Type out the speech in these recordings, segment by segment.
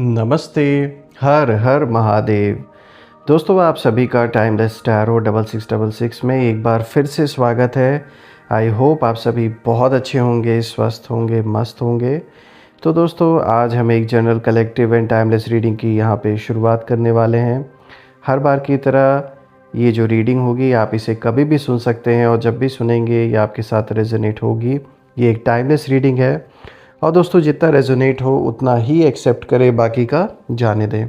नमस्ते। हर हर महादेव। दोस्तों, आप सभी का टाइमलेस टैरो 6666 में एक बार फिर से स्वागत है। आई होप आप सभी बहुत अच्छे होंगे, स्वस्थ होंगे, मस्त होंगे। तो दोस्तों, आज हम एक general collective and timeless reading की यहाँ पे शुरुआत करने वाले हैं। हर बार की तरह ये जो रीडिंग होगी, आप इसे कभी भी सुन सकते हैं और जब भी सुनेंगे ये आपके साथ रेजोनेट होगी। ये एक टाइमलेस रीडिंग है और दोस्तों, जितना रेजोनेट हो उतना ही एक्सेप्ट करें, बाकी का जाने दें।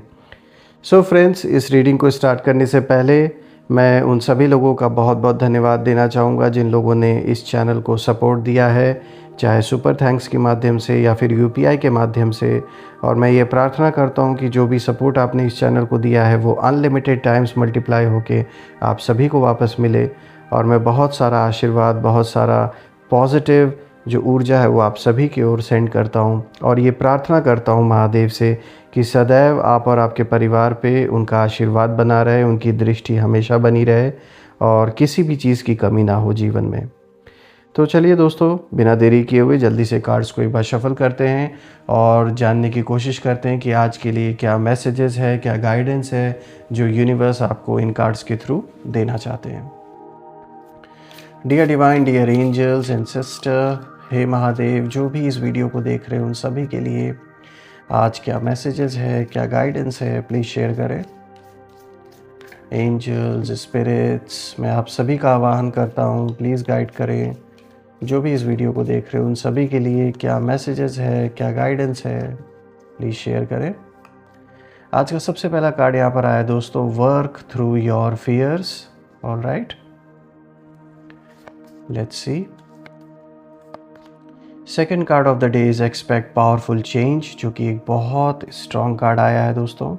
सो फ्रेंड्स, इस रीडिंग को स्टार्ट करने से पहले मैं उन सभी लोगों का बहुत बहुत धन्यवाद देना चाहूँगा जिन लोगों ने इस चैनल को सपोर्ट दिया है, चाहे सुपर थैंक्स के माध्यम से या फिर यूपीआई के माध्यम से। और मैं ये प्रार्थना करता हूँ कि जो भी सपोर्ट आपने इस चैनल को दिया है वो अनलिमिटेड टाइम्स मल्टीप्लाई होके आप सभी को वापस मिले। और मैं बहुत सारा आशीर्वाद, बहुत सारा पॉजिटिव जो ऊर्जा है वो आप सभी की ओर सेंड करता हूँ। और ये प्रार्थना करता हूँ महादेव से कि सदैव आप और आपके परिवार पे उनका आशीर्वाद बना रहे, उनकी दृष्टि हमेशा बनी रहे और किसी भी चीज़ की कमी ना हो जीवन में। तो चलिए दोस्तों, बिना देरी किए हुए जल्दी से कार्ड्स को एक बार शफल करते हैं और जानने की कोशिश करते हैं कि आज के लिए क्या मैसेजेस है, क्या गाइडेंस है जो यूनिवर्स आपको इन कार्ड्स के थ्रू देना चाहते हैं। Dear divine, dear angels and sister, हे महादेव, जो भी इस वीडियो को देख रहे हैं उन सभी के लिए आज क्या मैसेजेस है, क्या गाइडेंस है, प्लीज़ शेयर करें। एंजल्स, स्पिरिट्स, मैं आप सभी का आवाहन करता हूँ, प्लीज़ गाइड करें। जो भी इस वीडियो को देख रहे हैं उन सभी के लिए क्या मैसेजेस है, क्या गाइडेंस है, प्लीज़ शेयर करें। आज का सबसे पहला कार्ड यहाँ पर आया दोस्तों, work through your fears. Alright, let's see. Second card of the day is expect powerful change, जो कि एक बहुत स्ट्रॉन्ग कार्ड आया है दोस्तों।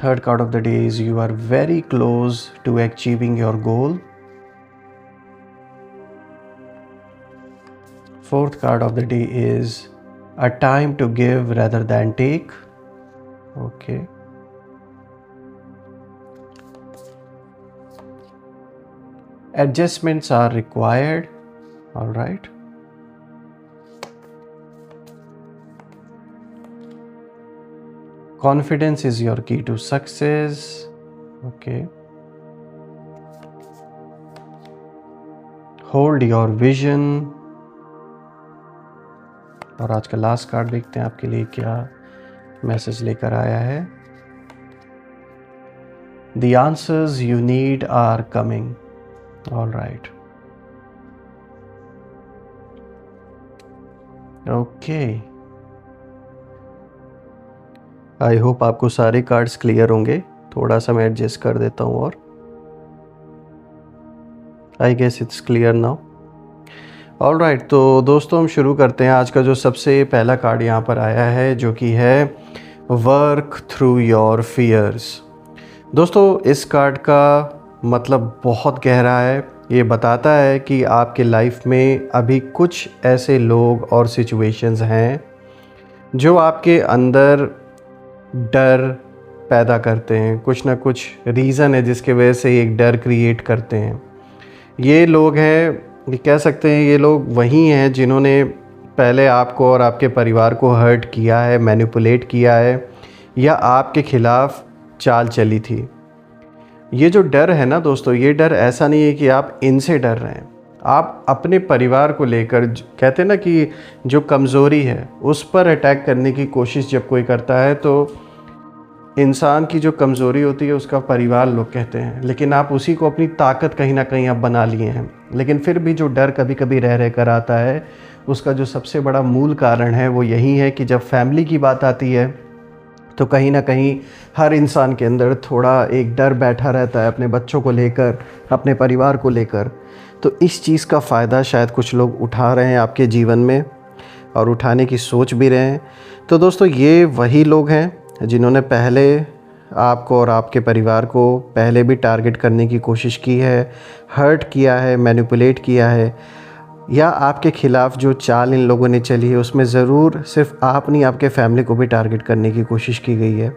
Third card of the day is you are very close to achieving your goal. Fourth card of the day is a time to give rather than take. Okay, adjustments are required. All right, confidence is your key to success. Okay, hold your vision. और आज का last card देखते हैं आपके लिए क्या message लेकर आया है। The answers you need are coming. All right. Okay. I hope आपको सारे कार्ड्स क्लियर होंगे। थोड़ा सा मैं एडजस्ट कर देता हूँ और I guess it's clear now. All right, तो दोस्तों हम शुरू करते हैं। आज का जो सबसे पहला कार्ड यहाँ पर आया है जो कि है वर्क थ्रू योर फियर्स। दोस्तों, इस कार्ड का मतलब बहुत गहरा है। ये बताता है कि आपके लाइफ में अभी कुछ ऐसे लोग और सिचुएशंस हैं जो आपके अंदर डर पैदा करते हैं। कुछ ना कुछ रीज़न है जिसके वजह से एक डर क्रिएट करते हैं। ये लोग हैं, ये कह सकते हैं, ये लोग वही हैं जिन्होंने पहले आपको और आपके परिवार को हर्ट किया है, मैनिपुलेट किया है या आपके ख़िलाफ़ चाल चली थी। ये जो डर है ना दोस्तों, ये डर ऐसा नहीं है कि आप इनसे डर रहे हैं। आप अपने परिवार को लेकर, कहते हैं ना कि जो कमज़ोरी है उस पर अटैक करने की कोशिश जब कोई करता है तो इंसान की जो कमज़ोरी होती है उसका परिवार लोग कहते हैं, लेकिन आप उसी को अपनी ताकत कहीं ना कहीं आप बना लिए हैं। लेकिन फिर भी जो डर कभी कभी रह रह कर आता है, उसका जो सबसे बड़ा मूल कारण है वो यही है कि जब फैमिली की बात आती है तो कहीं ना कहीं हर इंसान के अंदर थोड़ा एक डर बैठा रहता है अपने बच्चों को लेकर, अपने परिवार को लेकर। तो इस चीज़ का फ़ायदा शायद कुछ लोग उठा रहे हैं आपके जीवन में और उठाने की सोच भी रहे हैं। तो दोस्तों, ये वही लोग हैं जिन्होंने पहले आपको और आपके परिवार को पहले भी टारगेट करने की कोशिश की है, हर्ट किया है, मैनिपुलेट किया है, या आपके ख़िलाफ़ जो चाल इन लोगों ने चली है उसमें ज़रूर सिर्फ आप नहीं, आपके फैमिली को भी टारगेट करने की कोशिश की गई है।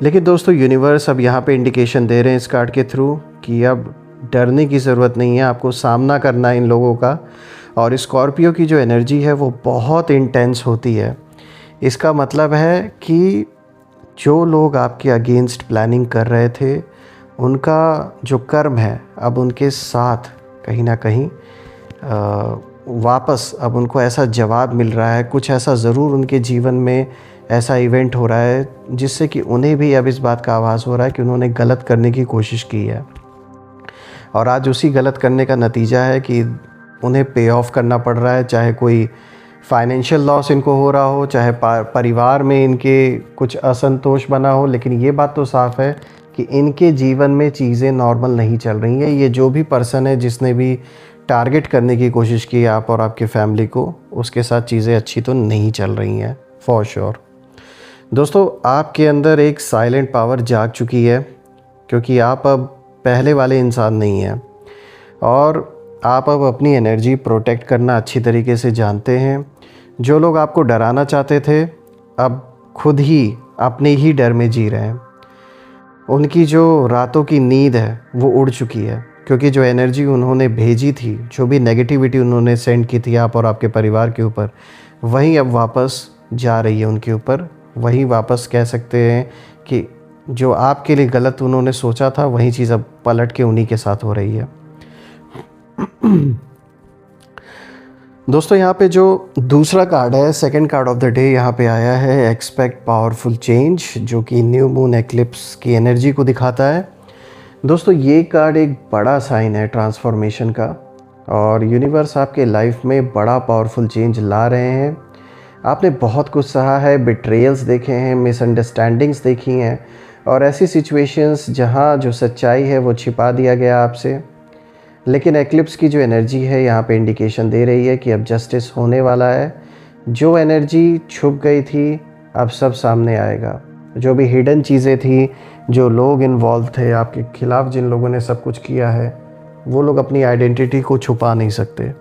लेकिन दोस्तों, यूनिवर्स अब यहाँ पे इंडिकेशन दे रहे हैं इस कार्ड के थ्रू कि अब डरने की ज़रूरत नहीं है, आपको सामना करना है इन लोगों का और स्कॉर्पियो की जो एनर्जी है वो बहुत इंटेंस होती है। इसका मतलब है कि जो लोग आपके अगेंस्ट प्लानिंग कर रहे थे, उनका जो कर्म है अब उनके साथ कहीं ना कहीं वापस अब उनको ऐसा जवाब मिल रहा है। कुछ ऐसा ज़रूर उनके जीवन में ऐसा इवेंट हो रहा है जिससे कि उन्हें भी अब इस बात का आभास हो रहा है कि उन्होंने गलत करने की कोशिश की है, और आज उसी गलत करने का नतीजा है कि उन्हें पे ऑफ करना पड़ रहा है। चाहे कोई फाइनेंशियल लॉस इनको हो रहा हो, चाहे परिवार में इनके कुछ असंतोष बना हो, लेकिन ये बात तो साफ़ है कि इनके जीवन में चीज़ें नॉर्मल नहीं चल रही हैं। ये जो भी पर्सन है जिसने भी टारगेट करने की कोशिश की आप और आपके फैमिली को, उसके साथ चीज़ें अच्छी तो नहीं चल रही हैं फॉर श्योर। दोस्तों, आपके अंदर एक साइलेंट पावर जाग चुकी है, क्योंकि आप अब पहले वाले इंसान नहीं हैं और आप अब अपनी एनर्जी प्रोटेक्ट करना अच्छी तरीके से जानते हैं। जो लोग आपको डराना चाहते थे, अब खुद ही अपने ही डर में जी रहे हैं। उनकी जो रातों की नींद है वो उड़ चुकी है, क्योंकि जो एनर्जी उन्होंने भेजी थी, जो भी नेगेटिविटी उन्होंने सेंड की थी आप और आपके परिवार के ऊपर, वही अब वापस जा रही है उनके ऊपर। वही वापस कह सकते हैं कि जो आपके लिए गलत उन्होंने सोचा था, वही चीज़ अब पलट के उन्हीं के साथ हो रही है। दोस्तों, यहाँ पे जो दूसरा कार्ड है, second card of the day, यहाँ पे आया है एक्सपेक्ट पावरफुल चेंज, जो कि न्यू मून एक्लिप्स की एनर्जी को दिखाता है। दोस्तों, ये कार्ड एक बड़ा साइन है ट्रांसफॉर्मेशन का, और यूनिवर्स आपके लाइफ में बड़ा पावरफुल चेंज ला रहे हैं। आपने बहुत कुछ सहा है, बिट्रेयल्स देखे हैं, मिसअंडरस्टैंडिंग्स देखी हैं, और ऐसी सिचुएशंस जहाँ जो सच्चाई है वो छिपा दिया गया आपसे। लेकिन एक्लिप्स की जो एनर्जी है यहाँ पे इंडिकेशन दे रही है कि अब जस्टिस होने वाला है। जो एनर्जी छुप गई थी अब सब सामने आएगा। जो भी हिडन चीज़ें थी, जो लोग इन्वॉल्व थे आपके खिलाफ, जिन लोगों ने सब कुछ किया है, वो लोग अपनी आइडेंटिटी को छुपा नहीं सकते।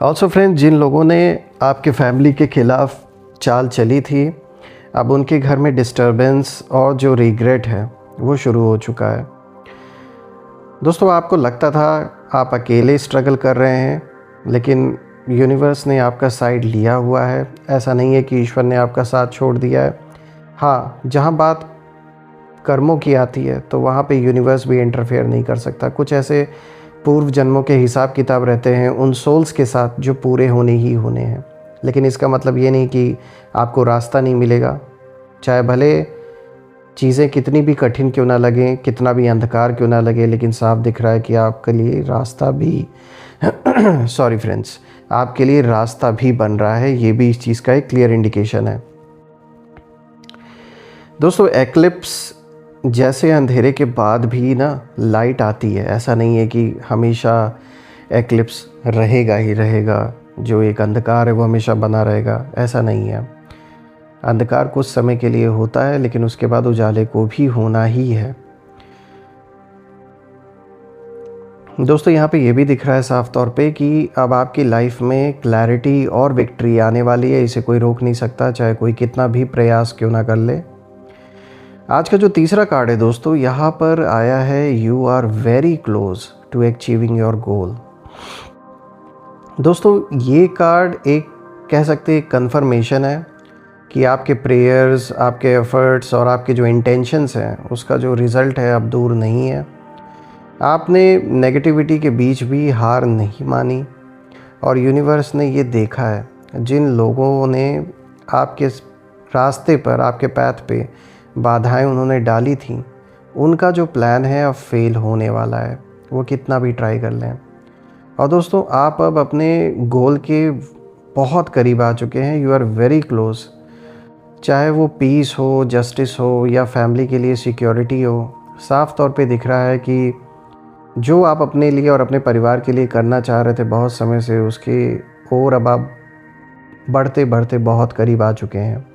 ऑल्सो फ्रेंड्स, जिन लोगों ने आपके फैमिली के खिलाफ चाल चली थी, अब उनके घर में डिस्टर्बेंस और जो रिग्रेट है वो शुरू हो चुका है। दोस्तों, आपको लगता था आप अकेले स्ट्रगल कर रहे हैं, लेकिन यूनिवर्स ने आपका साइड लिया हुआ है। ऐसा नहीं है कि ईश्वर ने आपका साथ छोड़ दिया है। हाँ, जहाँ बात कर्मों की आती है तो वहाँ पे यूनिवर्स भी इंटरफेयर नहीं कर सकता। कुछ ऐसे पूर्व जन्मों के हिसाब किताब रहते हैं उन सोल्स के साथ जो पूरे होने ही होने हैं। लेकिन इसका मतलब ये नहीं कि आपको रास्ता नहीं मिलेगा। चाहे भले चीज़ें कितनी भी कठिन क्यों ना लगें, कितना भी अंधकार क्यों ना लगे, लेकिन साफ दिख रहा है कि आपके लिए रास्ता भी सॉरी फ्रेंड्स, आपके लिए रास्ता भी बन रहा है। ये भी इस चीज़ का एक क्लियर इंडिकेशन है। दोस्तों, एक्लिप्स जैसे अंधेरे के बाद भी ना लाइट आती है। ऐसा नहीं है कि हमेशा एक्लिप्स रहेगा ही रहेगा, जो एक अंधकार है वो हमेशा बना रहेगा, ऐसा नहीं है। अंधकार कुछ समय के लिए होता है, लेकिन उसके बाद उजाले को भी होना ही है। दोस्तों, यहाँ पे ये भी दिख रहा है साफ तौर पे कि अब आपकी लाइफ में क्लैरिटी और विक्ट्री आने वाली है। इसे कोई रोक नहीं सकता, चाहे कोई कितना भी प्रयास क्यों ना कर ले। आज का जो तीसरा कार्ड है दोस्तों, यहाँ पर आया है you are very close to achieving your goal. दोस्तों, ये कार्ड एक कह सकते हैं कंफर्मेशन है कि आपके प्रेयर्स, आपके एफर्ट्स और आपके जो इंटेंशंस हैं, उसका जो रिज़ल्ट है अब दूर नहीं है। आपने नेगेटिविटी के बीच भी हार नहीं मानी, और यूनिवर्स ने ये देखा है जिन लोगों ने आपके रास्ते पर, आपके पैथ पे बाधाएं उन्होंने डाली थी, उनका जो प्लान है अब फेल होने वाला है, वो कितना भी ट्राई कर लें। और दोस्तों, आप अब अपने गोल के बहुत करीब आ चुके हैं। You are very close. चाहे वो पीस हो, जस्टिस हो, या फैमिली के लिए सिक्योरिटी हो, साफ तौर पे दिख रहा है कि जो आप अपने लिए और अपने परिवार के लिए करना चाह रहे थे बहुत समय से, उसके और अब आप बढ़ते बढ़ते बहुत करीब आ चुके हैं।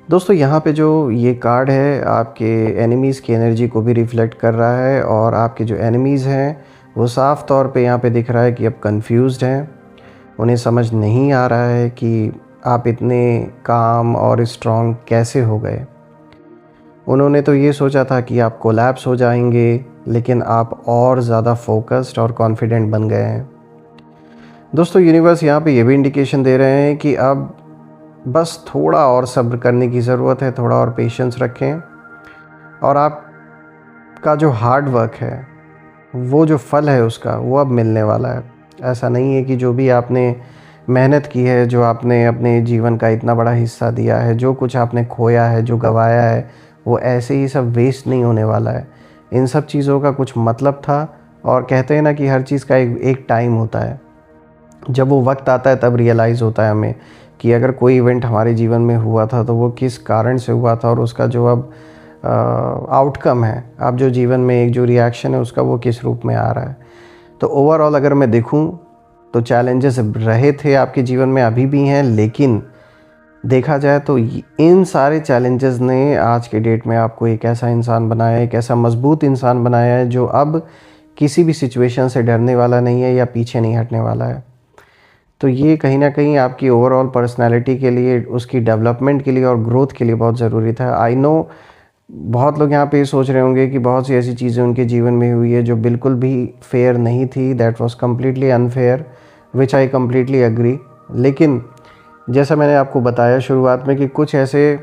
दोस्तों, यहाँ पे जो ये कार्ड है आपके एनिमीज़ की एनर्जी को भी रिफ्लेक्ट कर रहा है, और आपके जो एनिमीज़ हैं वो साफ़ तौर पे यहाँ पे दिख रहा है कि अब कंफ्यूज्ड हैं। उन्हें समझ नहीं आ रहा है कि आप इतने काम और स्ट्रॉन्ग कैसे हो गए। उन्होंने तो ये सोचा था कि आप कोलैप्स हो जाएंगे, लेकिन आप और ज़्यादा फोकस्ड और कॉन्फिडेंट बन गए हैं। दोस्तों यूनिवर्स यहाँ पे ये भी इंडिकेशन दे रहे हैं कि अब बस थोड़ा और सब्र करने की ज़रूरत है, थोड़ा और पेशेंस रखें, और आपका जो हार्ड वर्क है वो जो फल है उसका वो अब मिलने वाला है। ऐसा नहीं है कि जो भी आपने मेहनत की है, जो आपने अपने जीवन का इतना बड़ा हिस्सा दिया है, जो कुछ आपने खोया है, जो गंवाया है, वो ऐसे ही सब वेस्ट नहीं होने वाला है। इन सब चीज़ों का कुछ मतलब था, और कहते हैं ना कि हर चीज़ का एक टाइम होता है। जब वो वक्त आता है तब रियलाइज़ होता है हमें कि अगर कोई इवेंट हमारे जीवन में हुआ था तो वो किस कारण से हुआ था, और उसका जो अब आउटकम है, अब जो जीवन में एक जो रिएक्शन है उसका वो किस रूप में आ रहा है। तो ओवरऑल अगर मैं देखूं तो चैलेंजेस रहे थे आपके जीवन में, अभी भी हैं, लेकिन देखा जाए तो इन सारे चैलेंजेस ने आज के डेट में आपको एक ऐसा इंसान बनाया है, एक ऐसा मजबूत इंसान बनाया है जो अब किसी भी सिचुएशन से डरने वाला नहीं है या पीछे नहीं हटने वाला है। तो ये कहीं ना कहीं आपकी ओवरऑल पर्सनैलिटी के लिए, उसकी डेवलपमेंट के लिए और ग्रोथ के लिए बहुत ज़रूरी था। आई नो बहुत लोग यहाँ पे सोच रहे होंगे कि बहुत सी ऐसी चीज़ें उनके जीवन में हुई है जो बिल्कुल भी फेयर नहीं थी, that was completely unfair, which I completely agree. लेकिन जैसा मैंने आपको बताया शुरुआत में कि कुछ ऐसे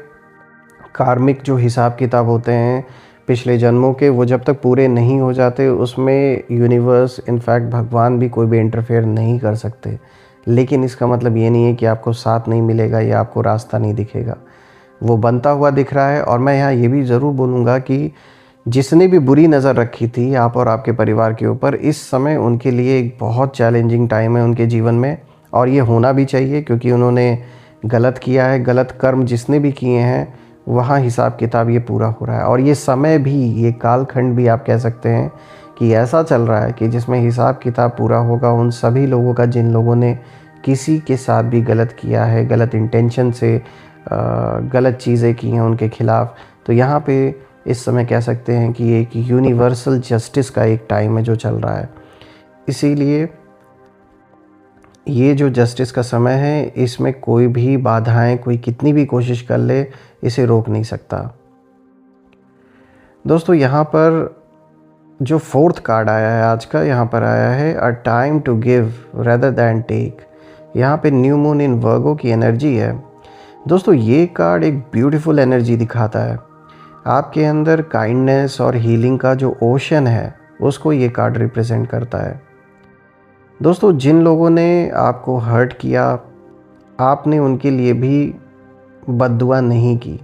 कार्मिक जो हिसाब किताब होते हैं पिछले जन्मों के, वो जब तक पूरे नहीं हो जाते उसमें यूनिवर्स, इनफैक्ट भगवान भी कोई भी इंटरफेयर नहीं कर सकते। लेकिन इसका मतलब ये नहीं है कि आपको साथ नहीं मिलेगा या आपको रास्ता नहीं दिखेगा, वो बनता हुआ दिख रहा है। और मैं यहाँ ये भी ज़रूर बोलूँगा कि जिसने भी बुरी नज़र रखी थी आप और आपके परिवार के ऊपर, इस समय उनके लिए एक बहुत चैलेंजिंग टाइम है उनके जीवन में, और ये होना भी चाहिए क्योंकि उन्होंने गलत किया है। गलत कर्म जिसने भी किए हैं वहाँ हिसाब किताब ये पूरा हो रहा है। और ये समय भी, ये कालखंड भी आप कह सकते हैं कि ऐसा चल रहा है कि जिसमें हिसाब किताब पूरा होगा उन सभी लोगों का जिन लोगों ने किसी के साथ भी गलत किया है, गलत इंटेंशन से गलत चीज़ें की हैं उनके ख़िलाफ़। तो यहाँ पे इस समय कह सकते हैं कि एक यूनिवर्सल जस्टिस का एक टाइम है जो चल रहा है। इसीलिए ये जो जस्टिस का समय है, इसमें कोई भी बाधाएं, कोई कितनी भी कोशिश कर ले, इसे रोक नहीं सकता। दोस्तों यहाँ पर जो फोर्थ कार्ड आया है आज का, यहाँ पर आया है a time to give rather than take. यहाँ पे न्यू मून इन वर्गो की एनर्जी है। दोस्तों ये कार्ड एक ब्यूटीफुल एनर्जी दिखाता है। आपके अंदर काइंडनेस और हीलिंग का जो ओशन है उसको ये कार्ड रिप्रेजेंट करता है। दोस्तों जिन लोगों ने आपको हर्ट किया, आपने उनके लिए भी बद्दुआ नहीं की,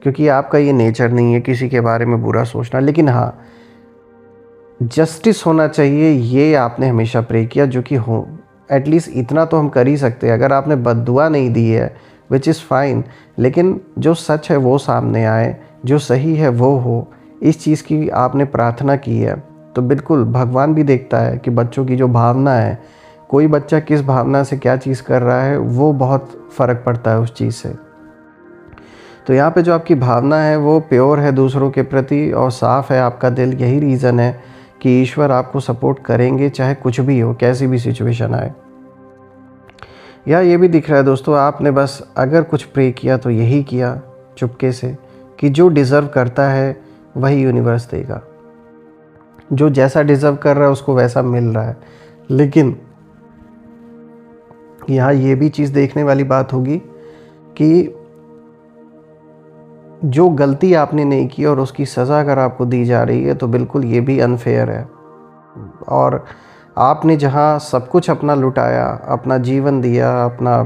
क्योंकि आपका ये नेचर नहीं है किसी के बारे में बुरा सोचना। लेकिन हाँ, जस्टिस होना चाहिए ये आपने हमेशा प्रे किया, जो कि हो, एटलीस्ट इतना तो हम कर ही सकते हैं। अगर आपने बद्दुआ नहीं दी है विच इज़ फाइन, लेकिन जो सच है वो सामने आए, जो सही है वो हो, इस चीज़ की आपने प्रार्थना की है। तो बिल्कुल भगवान भी देखता है कि बच्चों की जो भावना है, कोई बच्चा किस भावना से क्या चीज़ कर रहा है, वो बहुत फ़र्क पड़ता है उस चीज़ से। तो यहाँ पे जो आपकी भावना है वो प्योर है दूसरों के प्रति और साफ़ है आपका दिल। यही रीज़न है कि ईश्वर आपको सपोर्ट करेंगे चाहे कुछ भी हो, कैसी भी सिचुएशन आए। या ये भी दिख रहा है दोस्तों, आपने बस अगर कुछ प्रे किया तो यही किया चुपके से कि जो डिज़र्व करता है वही यूनिवर्स देगा। जो जैसा डिज़र्व कर रहा है उसको वैसा मिल रहा है। लेकिन यहाँ ये भी चीज़ देखने वाली बात होगी कि जो गलती आपने नहीं की और उसकी सज़ा अगर आपको दी जा रही है तो बिल्कुल ये भी अनफेयर है। और आपने जहाँ सब कुछ अपना लुटाया, अपना जीवन दिया, अपना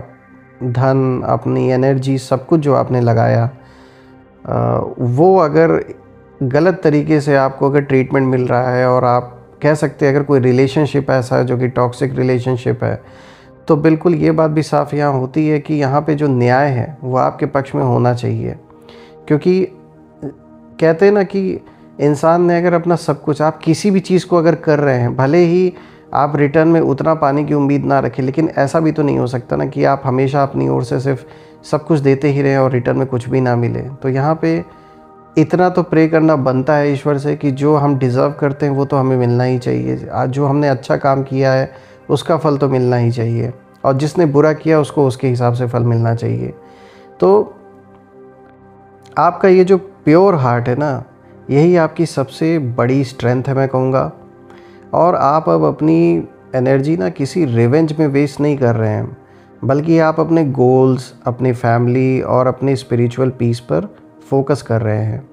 धन, अपनी एनर्जी, सब कुछ जो आपने लगाया, वो अगर गलत तरीके से आपको अगर ट्रीटमेंट मिल रहा है, और आप कह सकते हैं अगर कोई रिलेशनशिप ऐसा है जो कि टॉक्सिक रिलेशनशिप है, तो बिल्कुल ये बात भी साफ यहाँ होती है कि यहाँ पे जो न्याय है वो आपके पक्ष में होना चाहिए। क्योंकि कहते हैं ना कि इंसान ने अगर अपना सब कुछ, आप किसी भी चीज़ को अगर कर रहे हैं, भले ही आप रिटर्न में उतना पाने की उम्मीद ना रखें, लेकिन ऐसा भी तो नहीं हो सकता ना कि आप हमेशा अपनी ओर से सिर्फ सब कुछ देते ही रहें और रिटर्न में कुछ भी ना मिले। तो यहाँ पे इतना तो प्रे करना बनता है ईश्वर से कि जो हम डिज़र्व करते हैं वो तो हमें मिलना ही चाहिए। आज जो हमने अच्छा काम किया है उसका फल तो मिलना ही चाहिए, और जिसने बुरा किया उसको उसके हिसाब से फल मिलना चाहिए। तो आपका ये जो प्योर हार्ट है ना, यही आपकी सबसे बड़ी स्ट्रेंथ है मैं कहूँगा। और आप अब अपनी एनर्जी ना किसी रिवेंज में वेस्ट नहीं कर रहे हैं, बल्कि आप अपने गोल्स, अपनी फैमिली और अपने स्पिरिचुअल पीस पर फोकस कर रहे हैं।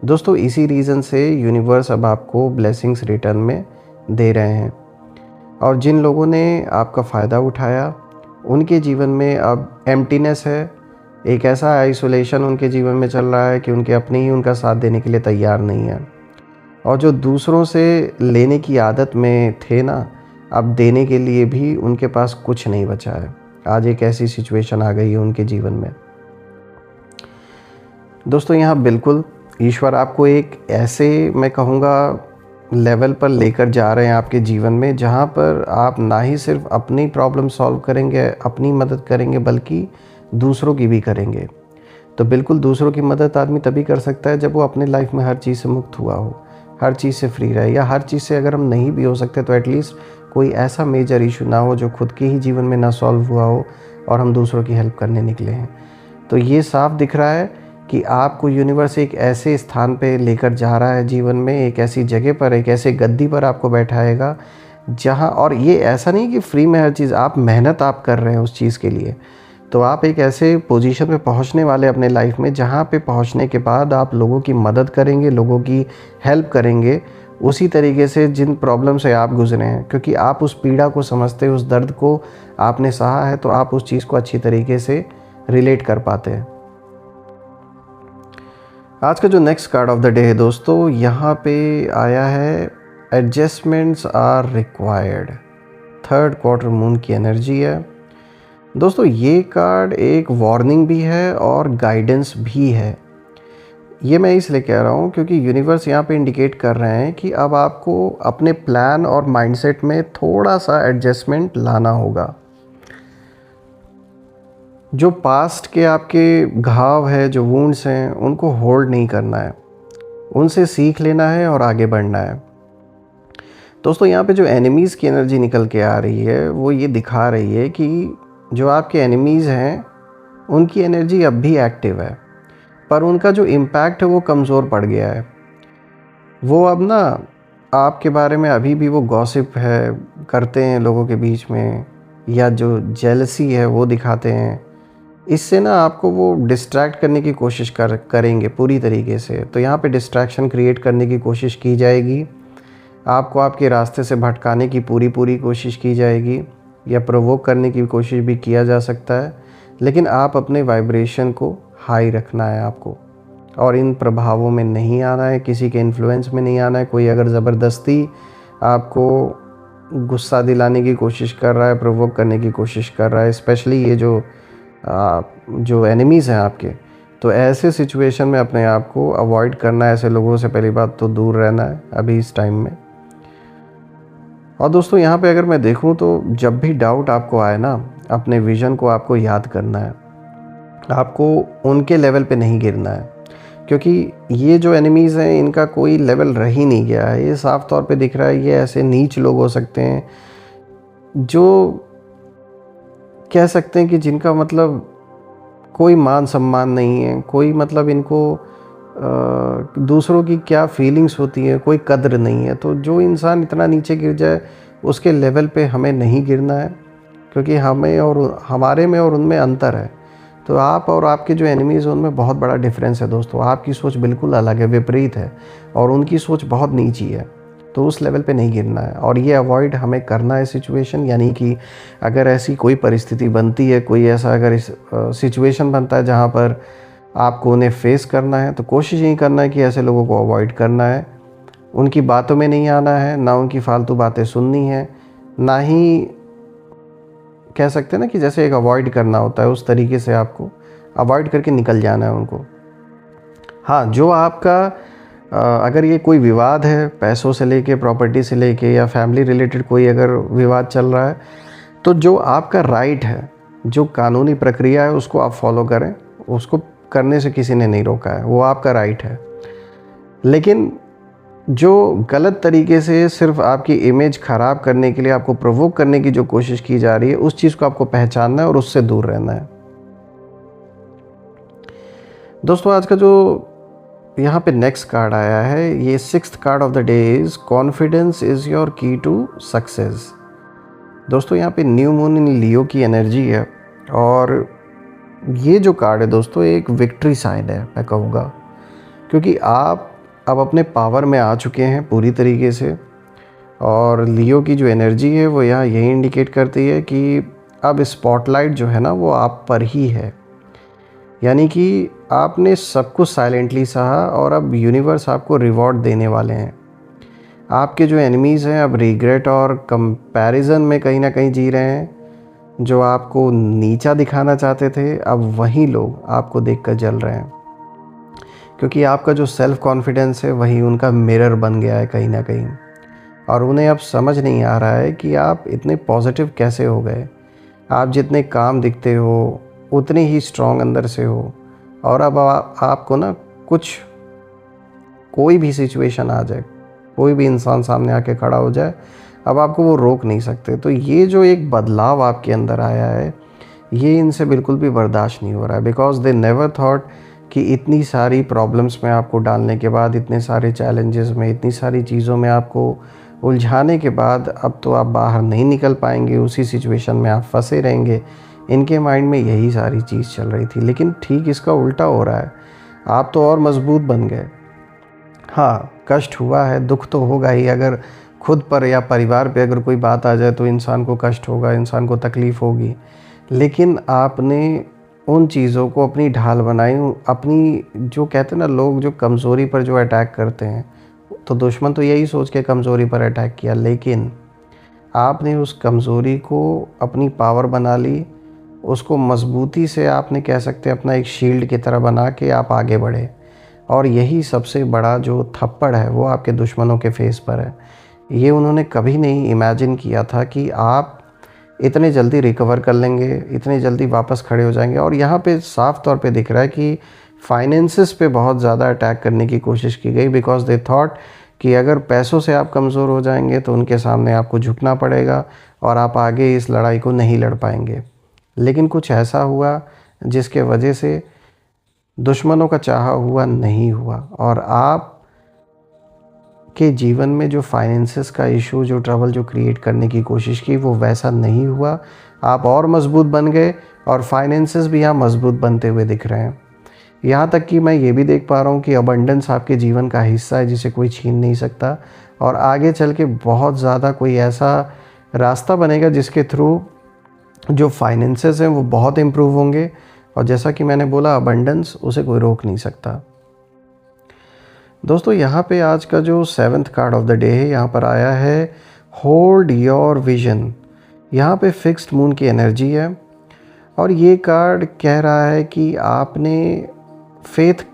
दोस्तों, इसी रीज़न से यूनिवर्स अब आपको ब्लेसिंग्स रिटर्न में दे रहे हैं, और जिन लोगों ने आपका फ़ायदा उठाया उनके जीवन में अब एम्प्टीनेस है। एक ऐसा आइसोलेशन उनके जीवन में चल रहा है कि उनके अपने ही उनका साथ देने के लिए तैयार नहीं है, और जो दूसरों से लेने की आदत में थे ना, अब देने के लिए भी उनके पास कुछ नहीं बचा है। आज एक ऐसी सिचुएशन आ गई है उनके जीवन में। दोस्तों, यहाँ बिल्कुल ईश्वर आपको एक ऐसे, मैं कहूँगा, लेवल पर लेकर जा रहे हैं आपके जीवन में, जहाँ पर आप ना ही सिर्फ अपनी प्रॉब्लम सॉल्व करेंगे, अपनी मदद करेंगे, बल्कि दूसरों की भी करेंगे। तो बिल्कुल दूसरों की मदद आदमी तभी कर सकता है जब वो अपनी लाइफ में हर चीज़ से मुक्त हुआ हो, हर चीज़ से फ्री रहे, या हर चीज़ से अगर हम नहीं भी हो सकते तो एटलीस्ट कोई ऐसा मेजर इशू ना हो जो खुद के ही जीवन में ना सॉल्व हुआ हो और हम दूसरों की हेल्प करने निकले हैं। तो ये साफ दिख रहा है कि आपको यूनिवर्स एक ऐसे स्थान पे लेकर जा रहा है जीवन में, एक ऐसी जगह पर, एक ऐसे गद्दी पर आपको बैठाएगा जहाँ, और ये ऐसा नहीं कि फ्री में हर चीज़, आप मेहनत आप कर रहे हैं उस चीज़ के लिए। तो आप एक ऐसे पोजीशन पे पहुंचने वाले अपने लाइफ में, जहां पे पहुंचने के बाद आप लोगों की मदद करेंगे, लोगों की हेल्प करेंगे उसी तरीके से जिन प्रॉब्लम से आप गुजरे हैं, क्योंकि आप उस पीड़ा को समझते हैं, उस दर्द को आपने सहा है, तो आप उस चीज़ को अच्छी तरीके से रिलेट कर पाते हैं। आज का जो next card of the day है दोस्तों, यहाँ पे आया है adjustments are required. Third quarter moon की एनर्जी है दोस्तों। ये कार्ड एक वार्निंग भी है और गाइडेंस भी है। ये मैं इसलिए कह रहा हूँ क्योंकि यूनिवर्स यहाँ पे इंडिकेट कर रहे हैं कि अब आपको अपने प्लान और माइंडसेट में थोड़ा सा एडजस्टमेंट लाना होगा। जो पास्ट के आपके घाव है, जो वुंड्स हैं, उनको होल्ड नहीं करना है, उनसे सीख लेना है और आगे बढ़ना है। दोस्तों, यहाँ पे जो एनिमीज़ की एनर्जी निकल के आ रही है वो ये दिखा रही है कि जो आपके एनिमीज़ हैं उनकी एनर्जी अब भी एक्टिव है, पर उनका जो इम्पैक्ट है वो कमज़ोर पड़ गया है। वो अब ना आपके बारे में अभी भी वो गॉसिप है करते हैं लोगों के बीच में, या जो जेलसी है वो दिखाते हैं। इससे ना आपको वो डिस्ट्रैक्ट करने की कोशिश करेंगे पूरी तरीके से। तो यहाँ पे डिस्ट्रैक्शन क्रिएट करने की कोशिश की जाएगी, आपको आपके रास्ते से भटकाने की पूरी कोशिश की जाएगी, या प्रोवोक करने की कोशिश भी किया जा सकता है। लेकिन आप अपने वाइब्रेशन को हाई रखना है आपको, और इन प्रभावों में नहीं आना है, किसी के इन्फ्लुएंस में नहीं आना है। कोई अगर ज़बरदस्ती आपको गुस्सा दिलाने की कोशिश कर रहा है, प्रोवोक करने की कोशिश कर रहा है, स्पेशली ये जो एनिमीज़ हैं आपके, तो ऐसे सिचुएशन में अपने आप को अवॉइड करना है। ऐसे लोगों से पहली बात तो दूर रहना है अभी इस टाइम में। और दोस्तों, यहाँ पे अगर मैं देखूँ तो जब भी डाउट आपको आए ना, अपने विज़न को आपको याद करना है, आपको उनके लेवल पे नहीं गिरना है, क्योंकि ये जो एनिमीज़ हैं इनका कोई लेवल रह ही नहीं गया है। ये साफ तौर पे दिख रहा है, ये ऐसे नीच लोग हो सकते हैं जो कह सकते हैं कि जिनका मतलब कोई मान सम्मान नहीं है, कोई मतलब इनको दूसरों की क्या फीलिंग्स होती हैं कोई कद्र नहीं है। तो जो इंसान इतना नीचे गिर जाए उसके लेवल पे हमें नहीं गिरना है, क्योंकि हमें और हमारे में और उनमें अंतर है। तो आप और आपके जो एनिमीज़ हैं उनमें बहुत बड़ा डिफरेंस है दोस्तों। आपकी सोच बिल्कुल अलग है, विपरीत है, और उनकी सोच बहुत नीची है। तो उस लेवल पे नहीं गिरना है, और ये अवॉइड हमें करना है सिचुएशन। यानी कि अगर ऐसी कोई परिस्थिति बनती है, कोई ऐसा अगर सिचुएशन बनता है जहाँ पर आपको उन्हें फेस करना है, तो कोशिश यही करना है कि ऐसे लोगों को अवॉइड करना है। उनकी बातों में नहीं आना है, ना उनकी फालतू बातें सुननी है, ना ही कह सकते हैं ना कि जैसे एक अवॉइड करना होता है, उस तरीके से आपको अवॉइड करके निकल जाना है उनको। हाँ, जो आपका अगर ये कोई विवाद है, पैसों से लेके, प्रॉपर्टी से लेके, या फैमिली रिलेटेड कोई अगर विवाद चल रहा है, तो जो आपका राइट है, जो कानूनी प्रक्रिया है, उसको आप फॉलो करें। उसको करने से किसी ने नहीं रोका है, वो आपका राइट है। लेकिन जो गलत तरीके से सिर्फ आपकी इमेज ख़राब करने के लिए, आपको प्रोवोक करने की जो कोशिश की जा रही है, उस चीज़ को आपको पहचानना है और उससे दूर रहना है। दोस्तों, आज का जो यहाँ पे नेक्स्ट कार्ड आया है, ये 6th card of the day is confidence is your की टू सक्सेस। दोस्तों यहाँ पे न्यू मून इन लियो की एनर्जी है, और ये जो कार्ड है दोस्तों एक विक्ट्री साइन है मैं कहूँगा, क्योंकि आप अब अपने पावर में आ चुके हैं पूरी तरीके से। और लियो की जो एनर्जी है वो यहाँ यही इंडिकेट करती है कि अब स्पॉटलाइट जो है ना वो आप पर ही है, यानी कि आपने सब कुछ साइलेंटली सहा और अब यूनिवर्स आपको रिवॉर्ड देने वाले हैं। आपके जो एनिमीज़ हैं अब रिग्रेट और कंपैरिजन में कहीं ना कहीं जी रहे हैं। जो आपको नीचा दिखाना चाहते थे अब वही लोग आपको देखकर जल रहे हैं, क्योंकि आपका जो सेल्फ कॉन्फिडेंस है वही उनका मिरर बन गया है कहीं ना कहीं। और उन्हें अब समझ नहीं आ रहा है कि आप इतने पॉजिटिव कैसे हो गए। आप जितने काम दिखते हो उतने ही स्ट्रॉन्ग अंदर से हो, और अब आपको ना कुछ कोई भी सिचुएशन आ जाए, कोई भी इंसान सामने आके खड़ा हो जाए, अब आपको वो रोक नहीं सकते। तो ये जो एक बदलाव आपके अंदर आया है ये इनसे बिल्कुल भी बर्दाश्त नहीं हो रहा है, बिकॉज दे नेवर थॉट कि इतनी सारी प्रॉब्लम्स में आपको डालने के बाद, इतने सारे चैलेंजेस में, इतनी सारी चीज़ों में आपको उलझाने के बाद अब तो आप बाहर नहीं निकल पाएंगे, उसी सिचुएशन में आप फंसे रहेंगे। इनके माइंड में यही सारी चीज़ चल रही थी, लेकिन ठीक इसका उल्टा हो रहा है। आप तो और मजबूत बन गए। हाँ, कष्ट हुआ है, दुख तो होगा ही। अगर खुद पर या परिवार पे अगर कोई बात आ जाए तो इंसान को कष्ट होगा, इंसान को तकलीफ़ होगी, लेकिन आपने उन चीज़ों को अपनी ढाल बनाई। अपनी जो कहते हैं ना लोग, जो कमज़ोरी पर जो अटैक करते हैं, तो दुश्मन तो यही सोच के कमज़ोरी पर अटैक किया, लेकिन आपने उस कमज़ोरी को अपनी पावर बना ली। उसको मजबूती से आपने कह सकते हैं अपना एक शील्ड की तरह बना के आप आगे बढ़े। और यही सबसे बड़ा जो थप्पड़ है वो आपके दुश्मनों के फेस पर है। ये उन्होंने कभी नहीं इमेजिन किया था कि आप इतने जल्दी रिकवर कर लेंगे, इतने जल्दी वापस खड़े हो जाएंगे। और यहाँ पे साफ तौर पे दिख रहा है कि फाइनेंसेस पे बहुत ज़्यादा अटैक करने की कोशिश की गई, बिकॉज दे थॉट कि अगर पैसों से आप कमज़ोर हो जाएंगे तो उनके सामने आपको झुकना पड़ेगा और आप आगे इस लड़ाई को नहीं लड़ पाएंगे। लेकिन कुछ ऐसा हुआ जिसके वजह से दुश्मनों का चाहा हुआ नहीं हुआ, और आप के जीवन में जो फाइनेंसेस का इशू, जो ट्रबल जो क्रिएट करने की कोशिश की, वो वैसा नहीं हुआ। आप और मजबूत बन गए, और फाइनेंसेस भी यहाँ मजबूत बनते हुए दिख रहे हैं। यहाँ तक कि मैं ये भी देख पा रहा हूँ कि अबंडेंस आपके जीवन का हिस्सा है जिसे कोई छीन नहीं सकता। और आगे चल के बहुत ज़्यादा कोई ऐसा रास्ता बनेगा जिसके थ्रू जो फाइनेंसेस हैं वो बहुत इम्प्रूव होंगे। और जैसा कि मैंने बोला, अबंडेंस, उसे कोई रोक नहीं सकता। दोस्तों यहाँ पे आज का जो 7th card of the day है, यहाँ पर आया है होल्ड योर विजन। यहाँ पे फिक्स्ड मून की एनर्जी है, और ये कार्ड कह रहा है कि आपने फेथ,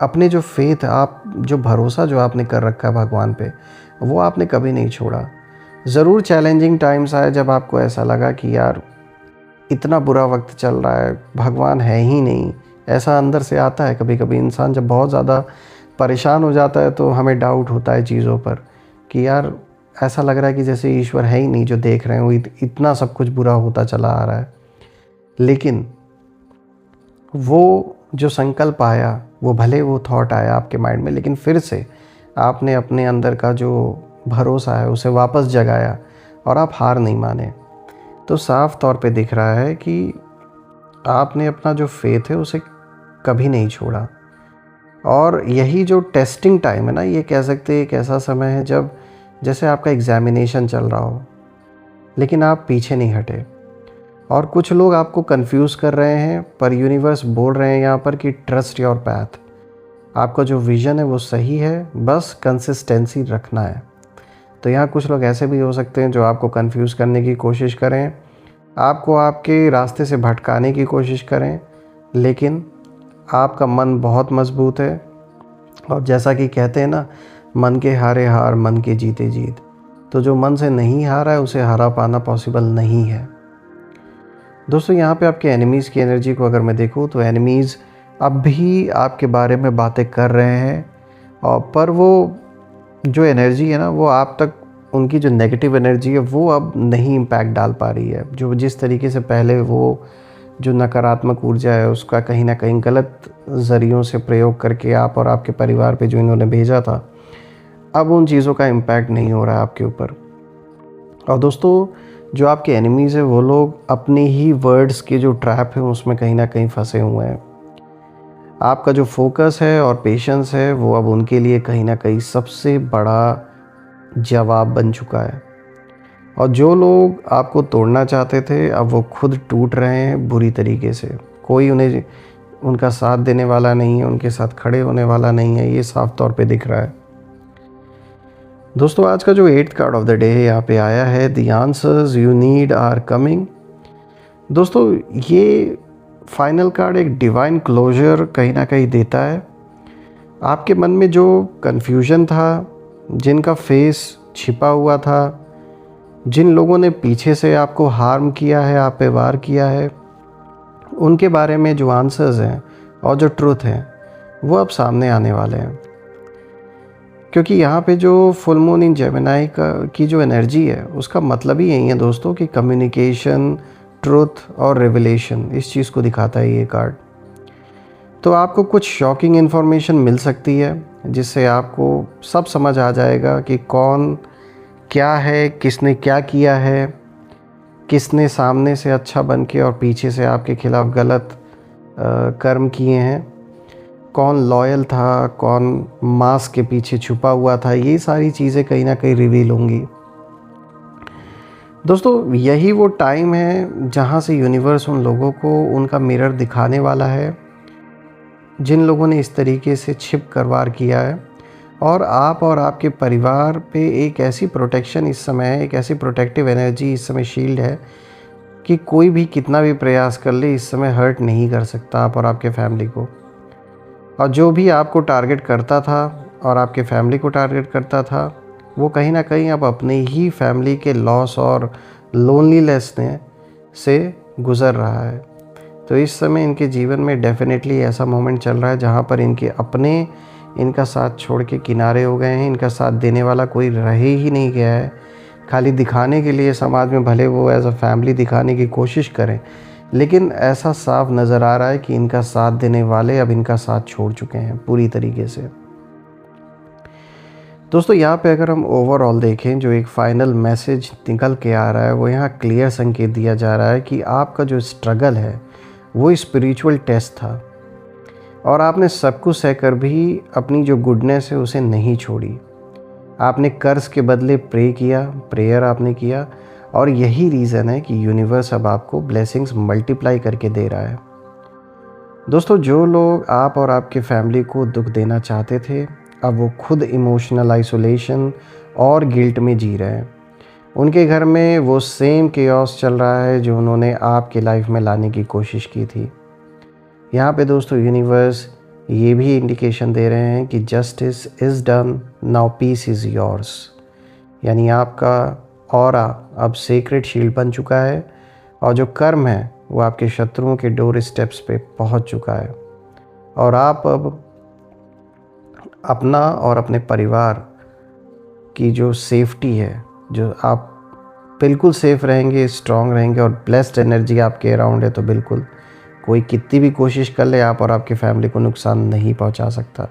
अपने जो फेथ, आप जो भरोसा जो आपने कर रखा है भगवान पे, वो आपने कभी नहीं छोड़ा। ज़रूर चैलेंजिंग टाइम्स आए जब आपको ऐसा लगा कि यार इतना बुरा वक्त चल रहा है, भगवान है ही नहीं। ऐसा अंदर से आता है कभी कभी। इंसान जब बहुत ज़्यादा परेशान हो जाता है तो हमें डाउट होता है चीज़ों पर कि यार ऐसा लग रहा है कि जैसे ईश्वर है ही नहीं जो देख रहे हैं, वो इतना सब कुछ बुरा होता चला आ रहा है। लेकिन वो जो संकल्प आया, वो भले वो थॉट आया आपके माइंड में, लेकिन फिर से आपने अपने अंदर का जो भरोसा है उसे वापस जगाया और आप हार नहीं माने। तो साफ तौर पे दिख रहा है कि आपने अपना जो फेथ है उसे कभी नहीं छोड़ा। और यही जो टेस्टिंग टाइम है ना, ये कह सकते हैं एक ऐसा समय है जब जैसे आपका एग्ज़ामिनेशन चल रहा हो, लेकिन आप पीछे नहीं हटे। और कुछ लोग आपको कंफ्यूज कर रहे हैं, पर यूनिवर्स बोल रहे हैं यहाँ पर कि ट्रस्ट योर पैथ। आपका जो विज़न है वो सही है, बस कंसिस्टेंसी रखना है। तो यहाँ कुछ लोग ऐसे भी हो सकते हैं जो आपको कंफ्यूज करने की कोशिश करें, आपको आपके रास्ते से भटकाने की कोशिश करें, लेकिन आपका मन बहुत मजबूत है। और जैसा कि कहते हैं ना, मन के हारे हार, मन के जीते जीत। तो जो मन से नहीं हारा है उसे हरा पाना पॉसिबल नहीं है। दोस्तों यहाँ पे आपके एनिमीज़ की एनर्जी को अगर मैं देखूँ तो एनिमीज़ अब भी आपके बारे में बातें कर रहे हैं, और पर वो जो एनर्जी है ना, वो आप तक, उनकी जो नेगेटिव एनर्जी है वो अब नहीं इम्पैक्ट डाल पा रही है। जो जिस तरीके से पहले वो जो नकारात्मक ऊर्जा है उसका कहीं ना कहीं गलत ज़रियों से प्रयोग करके आप और आपके परिवार पे जो इन्होंने भेजा था, अब उन चीज़ों का इम्पैक्ट नहीं हो रहा है आपके ऊपर। और दोस्तों जो आपके एनिमीज़ हैं वो लोग अपने ही वर्ड्स के जो ट्रैप है उसमें कहीं ना कहीं फंसे हुए हैं। आपका जो फोकस है और पेशेंस है वो अब उनके लिए कहीं ना कहीं सबसे बड़ा जवाब बन चुका है। और जो लोग आपको तोड़ना चाहते थे अब वो खुद टूट रहे हैं बुरी तरीके से। कोई उन्हें उनका साथ देने वाला नहीं है, उनके साथ खड़े होने वाला नहीं है, ये साफ तौर पे दिख रहा है। दोस्तों आज का जो 8th card of the day यहाँ पे आया है, the answers you need are coming. दोस्तों ये फाइनल कार्ड एक डिवाइन क्लोजर कहीं ना कहीं देता है। आपके मन में जो कन्फ्यूजन था, जिनका फेस छिपा हुआ था, जिन लोगों ने पीछे से आपको हार्म किया है, आप पे वार किया है, उनके बारे में जो आंसर्स हैं और जो ट्रूथ है वो अब सामने आने वाले हैं। क्योंकि यहाँ पे जो फुल मून इन जेमिनी की जो एनर्जी है उसका मतलब ही यही है दोस्तों कि कम्युनिकेशन, ट्रुथ और रिविलेशन, इस चीज़ को दिखाता है ये कार्ड। तो आपको कुछ शॉकिंग इन्फॉर्मेशन मिल सकती है जिससे आपको सब समझ आ जाएगा कि कौन क्या है, किसने क्या किया है, किसने सामने से अच्छा बन के और पीछे से आपके खिलाफ़ गलत कर्म किए हैं, कौन लॉयल था, कौन मास्क के पीछे छुपा हुआ था। ये सारी चीज़ें कहीं ना कहीं रिवील होंगी। दोस्तों यही वो टाइम है जहाँ से यूनिवर्स उन लोगों को उनका मिरर दिखाने वाला है जिन लोगों ने इस तरीके से छिप कर वार किया है। और आप और आपके परिवार पे एक ऐसी प्रोटेक्शन इस समय है, एक ऐसी प्रोटेक्टिव एनर्जी इस समय शील्ड है कि कोई भी कितना भी प्रयास कर ले इस समय हर्ट नहीं कर सकता आप और आपके फैमिली को। और जो भी आपको टारगेट करता था और आपके फैमिली को टारगेट करता था वो कहीं ना कहीं अब अपने ही फैमिली के लॉस और लोनलीनेस से गुज़र रहा है। तो इस समय इनके जीवन में डेफिनेटली ऐसा मोमेंट चल रहा है जहाँ पर इनके अपने इनका साथ छोड़ के किनारे हो गए हैं। इनका साथ देने वाला कोई रह ही नहीं गया है। खाली दिखाने के लिए समाज में भले वो एज अ फैमिली दिखाने की कोशिश करें, लेकिन ऐसा साफ नज़र आ रहा है कि इनका साथ देने वाले अब इनका साथ छोड़ चुके हैं पूरी तरीके से। दोस्तों यहाँ पे अगर हम ओवरऑल देखें जो एक फ़ाइनल मैसेज निकल के आ रहा है वो यहाँ क्लियर संकेत दिया जा रहा है कि आपका जो स्ट्रगल है वो स्पिरिचुअल टेस्ट था और आपने सब कुछ सहकर भी अपनी जो गुडनेस है उसे नहीं छोड़ी। आपने कर्ज के बदले प्रेयर आपने किया और यही रीज़न है कि यूनिवर्स अब आपको ब्लेसिंग्स मल्टीप्लाई करके दे रहा है। दोस्तों जो लोग आप और आपके फैमिली को दुख देना चाहते थे अब वो खुद इमोशनल आइसोलेशन और गिल्ट में जी रहे हैं। उनके घर में वो सेम केओस चल रहा है जो उन्होंने आपके लाइफ में लाने की कोशिश की थी। यहाँ पे दोस्तों यूनिवर्स ये भी इंडिकेशन दे रहे हैं कि justice is done, now peace is yours. यानी आपका ऑरा अब सेक्रेट शील्ड बन चुका है और जो कर्म है वो आपके शत्रुओं के डोर स्टेप्स पे पहुंच चुका है और आप अब अपना और अपने परिवार की जो सेफ्टी है, जो आप बिल्कुल सेफ़ रहेंगे, स्ट्रॉन्ग रहेंगे और ब्लेस्ड एनर्जी आपके अराउंड है, तो बिल्कुल कोई कितनी भी कोशिश कर ले आप और आपकी फैमिली को नुकसान नहीं पहुंचा सकता।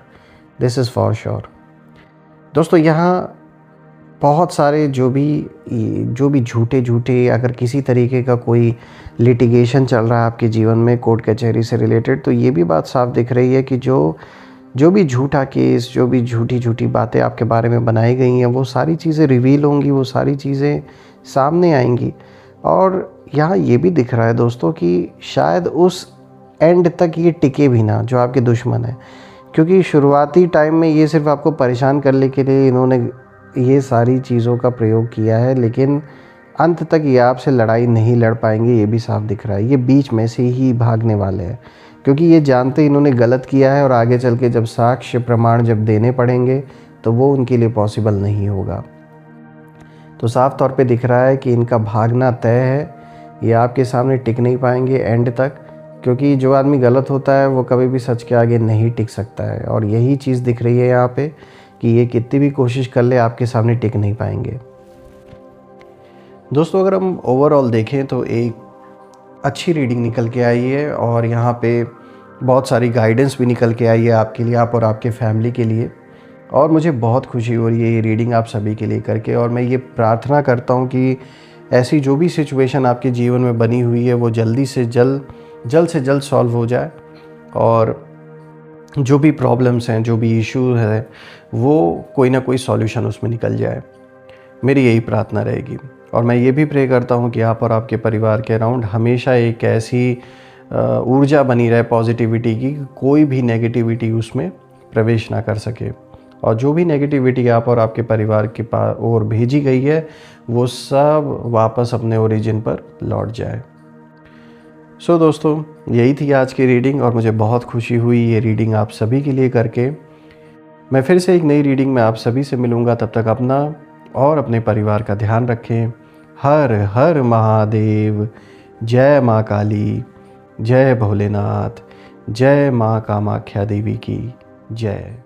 This is for sure. दोस्तों यहाँ बहुत सारे जो भी झूठे अगर किसी तरीके का कोई लिटिगेशन चल रहा है आपके जीवन में कोर्ट कचहरी से रिलेटेड, तो ये भी बात साफ दिख रही है कि जो भी झूठा केस, जो भी झूठी बातें आपके बारे में बनाई गई हैं वो सारी चीज़ें रिवील होंगी, वो सारी चीज़ें सामने आएंगी। और यहाँ ये भी दिख रहा है दोस्तों कि शायद उस एंड तक ये टिके भी ना जो आपके दुश्मन है, क्योंकि शुरुआती टाइम में ये सिर्फ आपको परेशान करने के लिए इन्होंने ये सारी चीज़ों का प्रयोग किया है, लेकिन अंत तक ये आपसे लड़ाई नहीं लड़ पाएंगे, ये भी साफ दिख रहा है। ये बीच में से ही भागने वाले हैं क्योंकि ये जानते इन्होंने गलत किया है और आगे चल के जब साक्ष्य प्रमाण जब देने पड़ेंगे तो वो उनके लिए पॉसिबल नहीं होगा। तो साफ तौर पे दिख रहा है कि इनका भागना तय है। ये आपके सामने टिक नहीं पाएंगे एंड तक, क्योंकि जो आदमी गलत होता है वो कभी भी सच के आगे नहीं टिक सकता है। और यही चीज़ दिख रही है यहाँ पे कि ये कितनी भी कोशिश कर ले आपके सामने टिक नहीं पाएंगे। दोस्तों अगर हम ओवरऑल देखें तो एक अच्छी रीडिंग निकल के आई है और यहाँ पे बहुत सारी गाइडेंस भी निकल के आई है आपके लिए, आप और आपके फैमिली के लिए। और मुझे बहुत खुशी हो रही है ये रीडिंग आप सभी के लिए करके। और मैं ये प्रार्थना करता हूँ कि ऐसी जो भी सिचुएशन आपके जीवन में बनी हुई है वो जल्द से जल्द सॉल्व हो जाए, और जो भी प्रॉब्लम्स हैं, जो भी इशू है, वो कोई ना कोई सॉल्यूशन उसमें निकल जाए। मेरी यही प्रार्थना रहेगी। और मैं ये भी प्रे करता हूँ कि आप और आपके परिवार के अराउंड हमेशा एक ऐसी ऊर्जा बनी रहे पॉजिटिविटी की, कोई भी नेगेटिविटी उसमें प्रवेश ना कर सके, और जो भी नेगेटिविटी आप और आपके परिवार के पास ओर भेजी गई है वो सब वापस अपने ओरिजिन पर लौट जाए। सो दोस्तों, यही थी आज की रीडिंग, और मुझे बहुत खुशी हुई ये रीडिंग आप सभी के लिए करके। मैं फिर से एक नई रीडिंग में आप सभी से मिलूँगा। तब तक अपना और अपने परिवार का ध्यान रखें। हर हर महादेव। जय माँ काली, जय भोलेनाथ, जय माँ कामाख्या देवी की जय।